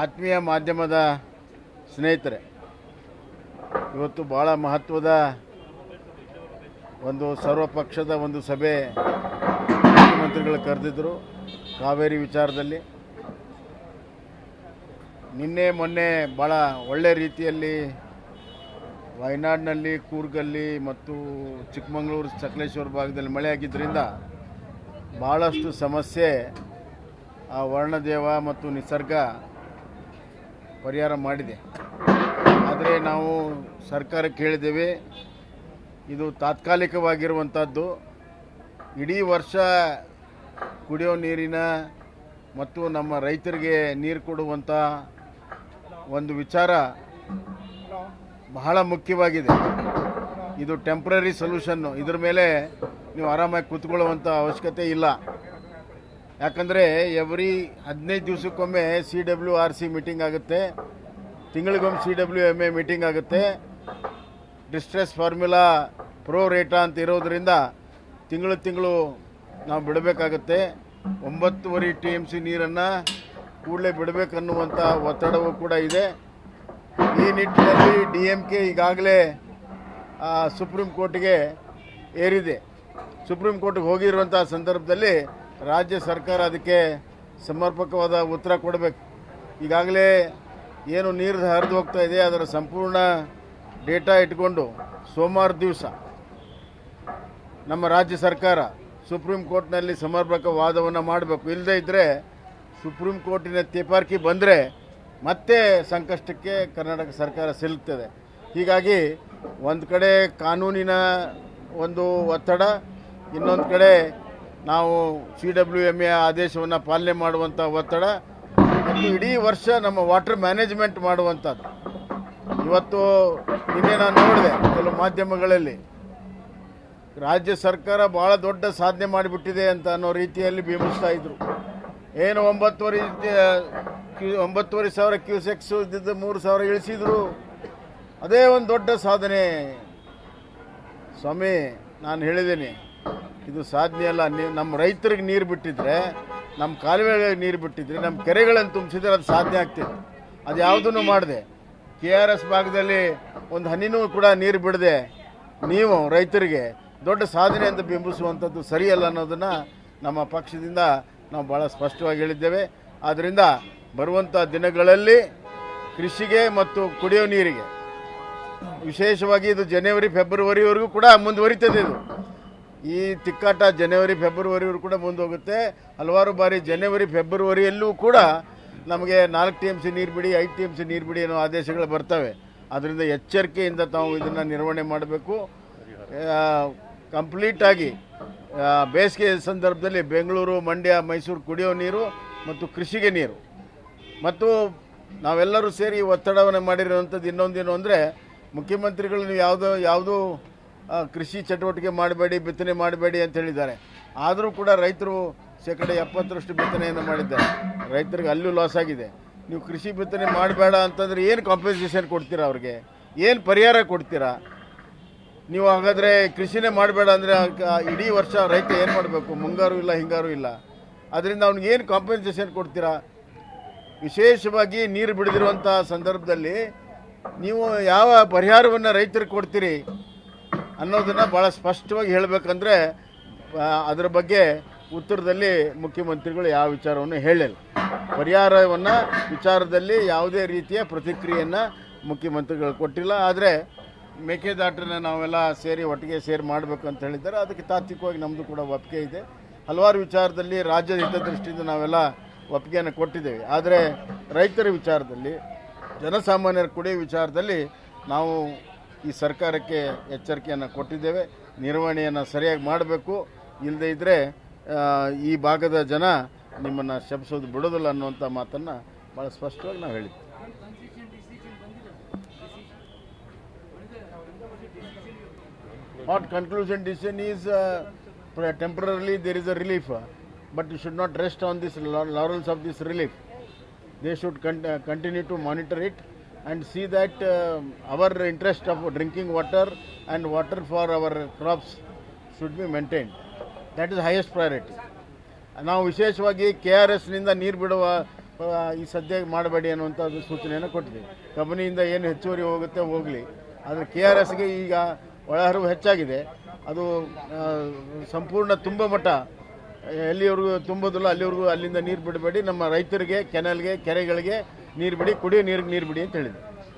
ಆತ್ಮೀಯ ಮಾಧ್ಯಮದ ಸ್ನೇಹಿತರೆ, ಇವತ್ತು ಭಾಳ ಮಹತ್ವದ ಒಂದು ಸರ್ವಪಕ್ಷದ ಒಂದು ಸಭೆ ಮುಖ್ಯಮಂತ್ರಿಗಳು ಕರೆದಿದ್ದರು ಕಾವೇರಿ ವಿಚಾರದಲ್ಲಿ. ನಿನ್ನೆ ಮೊನ್ನೆ ಭಾಳ ಒಳ್ಳೆ ರೀತಿಯಲ್ಲಿ ವಯನಾಡಿನಲ್ಲಿ, ಕೂರ್ಗಲ್ಲಿ ಮತ್ತು ಚಿಕ್ಕಮಗಳೂರು, ಸಕಲೇಶ್ವರ ಭಾಗದಲ್ಲಿ ಮಳೆ ಆಗಿದ್ದರಿಂದ ಭಾಳಷ್ಟು ಸಮಸ್ಯೆ ಆ ವರ್ಣದೇವ ಮತ್ತು ನಿಸರ್ಗ ಪರಿಹಾರ ಮಾಡಿದೆ. ಆದರೆ ನಾವು ಸರ್ಕಾರಕ್ಕೆ ಹೇಳಿದ್ದೇವೆ, ಇದು ತಾತ್ಕಾಲಿಕವಾಗಿರುವಂಥದ್ದು. ಇಡೀ ವರ್ಷ ಕುಡಿಯೋ ನೀರಿನ ಮತ್ತು ನಮ್ಮ ರೈತರಿಗೆ ನೀರು ಕೊಡುವಂಥ ಒಂದು ವಿಚಾರ ಬಹಳ ಮುಖ್ಯವಾಗಿದೆ. ಇದು ಟೆಂಪ್ರರಿ ಸೊಲ್ಯೂಷನ್ನು. ಇದ್ರ ಮೇಲೆ ನೀವು ಆರಾಮಾಗಿ ಕೂತ್ಕೊಳ್ಳುವಂಥ ಅವಶ್ಯಕತೆ ಇಲ್ಲ. ಯಾಕಂದರೆ ಎವ್ರಿ 15 ದಿವಸಕ್ಕೊಮ್ಮೆ CWRC ಮೀಟಿಂಗ್ ಆಗುತ್ತೆ, ತಿಂಗಳಿಗೊಮ್ಮೆ CWMA ಮೀಟಿಂಗ್ ಆಗುತ್ತೆ. ಡಿಸ್ಟ್ರೆಸ್ ಫಾರ್ಮುಲಾ ಪ್ರೋ ರೇಟಾ ಅಂತ ಇರೋದರಿಂದ ತಿಂಗಳು ನಾವು ಬಿಡಬೇಕಾಗತ್ತೆ. 9.5 TMC ನೀರನ್ನು ಕೂಡಲೇ ಬಿಡಬೇಕನ್ನುವಂಥ ಒತ್ತಡವೂ ಕೂಡ ಇದೆ. ಈ ನಿಟ್ಟಿನಲ್ಲಿ DMK ಈಗಾಗಲೇ ಸುಪ್ರೀಂ ಕೋರ್ಟ್ಗೆ ಏರಿದೆ. ಸುಪ್ರೀಂ ಕೋರ್ಟ್ಗೆ ಹೋಗಿರುವಂಥ ಸಂದರ್ಭದಲ್ಲಿ ರಾಜ್ಯ ಸರ್ಕಾರ ಅದಕ್ಕೆ ಸಮರ್ಪಕವಾದ ಉತ್ತರ ಕೊಡಬೇಕು. ಈಗಾಗಲೇ ಏನು ನೀರು ಹರಿದು ಹೋಗ್ತಾ ಇದೆ ಅದರ ಸಂಪೂರ್ಣ ಡೇಟಾ ಇಟ್ಕೊಂಡು ಸೋಮವಾರ ದಿವಸ ನಮ್ಮ ರಾಜ್ಯ ಸರ್ಕಾರ ಸುಪ್ರೀಂ ಕೋರ್ಟ್ನಲ್ಲಿ ಸಮರ್ಪಕ ವಾದವನ್ನು ಮಾಡಬೇಕು. ಇಲ್ಲದೇ ಇದ್ದರೆ ಸುಪ್ರೀಂ ಕೋರ್ಟಿನ ತೀರ್ಪಾರ್ಕಿ ಬಂದರೆ ಮತ್ತೆ ಸಂಕಷ್ಟಕ್ಕೆ ಕರ್ನಾಟಕ ಸರ್ಕಾರ ಸಿಲುಕ್ತದೆ. ಹೀಗಾಗಿ ಒಂದು ಕಡೆ ಕಾನೂನಿನ ಒಂದು ಒತ್ತಡ, ಇನ್ನೊಂದು ಕಡೆ ನಾವು CWMA ಆದೇಶವನ್ನು ಪಾಲನೆ ಮಾಡುವಂಥ ಒತ್ತಡ ಮತ್ತು ಇಡೀ ವರ್ಷ ನಮ್ಮ ವಾಟರ್ ಮ್ಯಾನೇಜ್ಮೆಂಟ್ ಮಾಡುವಂಥದ್ದು. ಇವತ್ತು ನಿನ್ನೆ ನಾನು ನೋಡಿದೆ ಕೆಲವು ಮಾಧ್ಯಮಗಳಲ್ಲಿ ರಾಜ್ಯ ಸರ್ಕಾರ ಭಾಳ ದೊಡ್ಡ ಸಾಧನೆ ಮಾಡಿಬಿಟ್ಟಿದೆ ಅಂತ ಅನ್ನೋ ರೀತಿಯಲ್ಲಿ ಬಿಂಬಿಸ್ತಾ ಇದ್ರು. ಏನು 9,500 ಕ್ಯೂಸೆಕ್ಸ್ ಇದ್ದಿದ್ದು 3,000 ಇಳಿಸಿದ್ರು, ಅದೇ ಒಂದು ದೊಡ್ಡ ಸಾಧನೆ. ಸ್ವಾಮಿ, ನಾನು ಹೇಳಿದ್ದೀನಿ, ಇದು ಸಾಧನೆ ಅಲ್ಲ. ನಮ್ಮ ರೈತರಿಗೆ ನೀರು ಬಿಟ್ಟಿದ್ರೆ, ನಮ್ಮ ಕಾಲುವೆಗಳಿಗೆ ನೀರು ಬಿಟ್ಟಿದ್ರೆ, ನಮ್ಮ ಕೆರೆಗಳನ್ನು ತುಂಬಿಸಿದ್ರೆ ಅದು ಸಾಧನೆ ಆಗ್ತಿದೆ. ಅದು ಯಾವುದನ್ನು ಮಾಡಿದೆ. KRS ಭಾಗದಲ್ಲಿ ಒಂದು ಹನಿನೂ ಕೂಡ ನೀರು ಬಿಡದೆ ನೀವು ರೈತರಿಗೆ ದೊಡ್ಡ ಸಾಧನೆ ಅಂತ ಬಿಂಬಿಸುವಂಥದ್ದು ಸರಿಯಲ್ಲ ಅನ್ನೋದನ್ನು ನಮ್ಮ ಪಕ್ಷದಿಂದ ನಾವು ಭಾಳ ಸ್ಪಷ್ಟವಾಗಿ ಹೇಳಿದ್ದೇವೆ. ಆದ್ದರಿಂದ ಬರುವಂಥ ದಿನಗಳಲ್ಲಿ ಕೃಷಿಗೆ ಮತ್ತು ಕುಡಿಯೋ ನೀರಿಗೆ ವಿಶೇಷವಾಗಿ ಇದು ಜನವರಿ ಫೆಬ್ರವರಿವರೆಗೂ ಕೂಡ ಮುಂದುವರಿತದೆ. ಇದು ಈ ತಿಕ್ಕಾಟ ಜನವರಿ ಫೆಬ್ರವರಿವರೆಗೂ ಕೂಡ ಮುಂದೋಗುತ್ತೆ. ಹಲವಾರು ಬಾರಿ ಜನವರಿ ಫೆಬ್ರವರಿಯಲ್ಲೂ ಕೂಡ ನಮಗೆ 4 TMC ನೀರು ಬಿಡಿ, 5 TMC ನೀರು ಬಿಡಿ ಅನ್ನೋ ಆದೇಶಗಳು ಬರ್ತವೆ. ಅದರಿಂದ ಎಚ್ಚರಿಕೆಯಿಂದ ತಾವು ಇದನ್ನು ನಿರ್ವಹಣೆ ಮಾಡಬೇಕು. ಕಂಪ್ಲೀಟಾಗಿ ಬೇಸಿಗೆ ಸಂದರ್ಭದಲ್ಲಿ ಬೆಂಗಳೂರು, ಮಂಡ್ಯ, ಮೈಸೂರು ಕುಡಿಯೋ ನೀರು ಮತ್ತು ಕೃಷಿಗೆ ನೀರು ಮತ್ತು ನಾವೆಲ್ಲರೂ ಸೇರಿ ಒತ್ತಡವನ್ನು ಮಾಡಿರುವಂಥದ್ದು ಇನ್ನೊಂದೇನು ಅಂದರೆ, ಮುಖ್ಯಮಂತ್ರಿಗಳು ನೀವು ಯಾವುದೂ ಕೃಷಿ ಚಟುವಟಿಕೆ ಮಾಡಬೇಡಿ, ಬಿತ್ತನೆ ಮಾಡಬೇಡಿ ಅಂತ ಹೇಳಿದ್ದಾರೆ. ಆದರೂ ಕೂಡ ರೈತರು 70% ಬಿತ್ತನೆಯನ್ನು ಮಾಡಿದ್ದಾರೆ. ರೈತರಿಗೆ ಅಲ್ಲೂ ಲಾಸ್ ಆಗಿದೆ. ನೀವು ಕೃಷಿ ಬಿತ್ತನೆ ಮಾಡಬೇಡ ಅಂತಂದರೆ ಏನು ಕಾಂಪನ್ಸೇಷನ್ ಕೊಡ್ತೀರಾ? ಅವ್ರಿಗೆ ಏನು ಪರಿಹಾರ ಕೊಡ್ತೀರಾ ನೀವು? ಹಾಗಾದರೆ ಕೃಷಿನೇ ಮಾಡಬೇಡ ಅಂದರೆ ಇಡೀ ವರ್ಷ ರೈತ ಏನು ಮಾಡಬೇಕು? ಮುಂಗಾರು ಇಲ್ಲ, ಹಿಂಗಾರು ಇಲ್ಲ. ಅದರಿಂದ ಅವ್ನಿಗೆ ಏನು ಕಾಂಪನ್ಸೇಷನ್ ಕೊಡ್ತೀರಾ? ವಿಶೇಷವಾಗಿ ನೀರು ಬಿಡದಿರುವಂಥ ಸಂದರ್ಭದಲ್ಲಿ ನೀವು ಯಾವ ಪರಿಹಾರವನ್ನು ರೈತರಿಗೆ ಕೊಡ್ತೀರಿ ಅನ್ನೋದನ್ನು ಭಾಳ ಸ್ಪಷ್ಟವಾಗಿ ಹೇಳಬೇಕಂದ್ರೆ ಅದರ ಬಗ್ಗೆ ಉತ್ತರದಲ್ಲಿ ಮುಖ್ಯಮಂತ್ರಿಗಳು ಯಾವ ವಿಚಾರವನ್ನು ಹೇಳಿಲ್ಲ. ಪರಿಹಾರವನ್ನು ವಿಚಾರದಲ್ಲಿ ಯಾವುದೇ ರೀತಿಯ ಪ್ರತಿಕ್ರಿಯೆಯನ್ನು ಮುಖ್ಯಮಂತ್ರಿಗಳು ಕೊಟ್ಟಿಲ್ಲ. ಆದರೆ ಮೇಕೆದಾಟನ್ನು ನಾವೆಲ್ಲ ಒಟ್ಟಿಗೆ ಸೇರಿ ಮಾಡಬೇಕು ಅಂತ ಹೇಳಿದ್ದಾರೆ. ಅದಕ್ಕೆ ತಾತ್ವಿಕವಾಗಿ ನಮ್ಮದು ಕೂಡ ಒಪ್ಪಿಗೆ ಇದೆ. ಹಲವಾರು ವಿಚಾರದಲ್ಲಿ ರಾಜ್ಯದ ಹಿತದೃಷ್ಟಿಯಿಂದ ನಾವೆಲ್ಲ ಒಪ್ಪಿಗೆಯನ್ನು ಕೊಟ್ಟಿದ್ದೇವೆ. ಆದರೆ ರೈತರ ವಿಚಾರದಲ್ಲಿ, ಜನಸಾಮಾನ್ಯರ ಕುಡಿಯೋ ವಿಚಾರದಲ್ಲಿ ನಾವು ಈ ಸರ್ಕಾರಕ್ಕೆ ಎಚ್ಚರಿಕೆಯನ್ನು ಕೊಟ್ಟಿದ್ದೇವೆ. ನಿರ್ವಹಣೆಯನ್ನು ಸರಿಯಾಗಿ ಮಾಡಬೇಕು. ಇಲ್ಲದೇ ಇದ್ದರೆ ಈ ಭಾಗದ ಜನ ನಿಮ್ಮನ್ನು ಶಪಿಸೋದು ಬಿಡೋದಿಲ್ಲ ಅನ್ನುವಂಥ ಮಾತನ್ನು ಭಾಳ ಸ್ಪಷ್ಟವಾಗಿ ನಾವು ಹೇಳಿದ್ವಿ. What conclusion decision is temporarily there is a relief, but you should not rest on this laurels of this relief. They should continue to monitor it and see that our interest of drinking water and water for our crops should be maintained. That is highest priority. ನಾವು ವಿಶೇಷವಾಗಿ KRSನಿಂದ ನೀರು ಬಿಡುವ ಈ ಸದ್ಯ ಮಾಡಬೇಡಿ ಅನ್ನುವಂಥ ಸೂಚನೆಯನ್ನು ಕೊಟ್ಟಿದ್ದೀವಿ. ಕಬಿನಿಯಿಂದ ಏನು ಹೆಚ್ಚುವರಿ ಹೋಗುತ್ತೆ ಹೋಗಲಿ, ಆದರೆ KRSಗೆ ಈಗ ಒಳಹರಿವು ಹೆಚ್ಚಾಗಿದೆ. ಅದು ಸಂಪೂರ್ಣ ತುಂಬ ಮಟ್ಟ ಎಲ್ಲಿವರೆಗೂ ತುಂಬೋದಿಲ್ಲ ಅಲ್ಲಿವರೆಗೂ ಅಲ್ಲಿಂದ ನೀರು ಬಿಡಬೇಡಿ, ನಮ್ಮ ರೈತರಿಗೆ, ಕೆನಲ್ಗೆ, ಕೆರೆಗಳಿಗೆ ನೀರು ಬಿಡಿ, ಕುಡಿಯೋ ನೀರಿಗೆ ನೀರು ಬಿಡಿ ಅಂತ ಹೇಳಿದೆ.